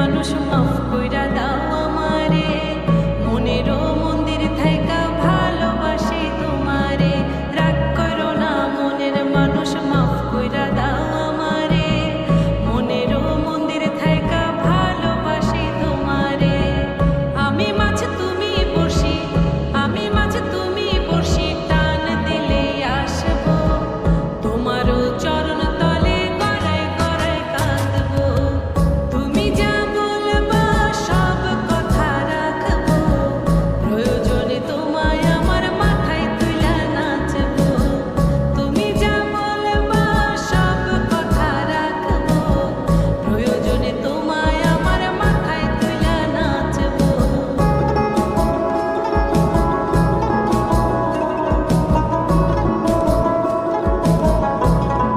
মানুষ মাফ কইরা দাও আমারে, মনেরও মন্দির থাইকা ভালোবাসি তোমারে। রাগ করো না মনের মানুষ মাফ কইরা দাও আমারে, মনেরও মন্দির থাইকা ভালোবাসি তোমারে। আমি মাছ তুমি বড়শি, আমি মাছ তুমি বড়শি, টান দিলে আসবো তোমারও চর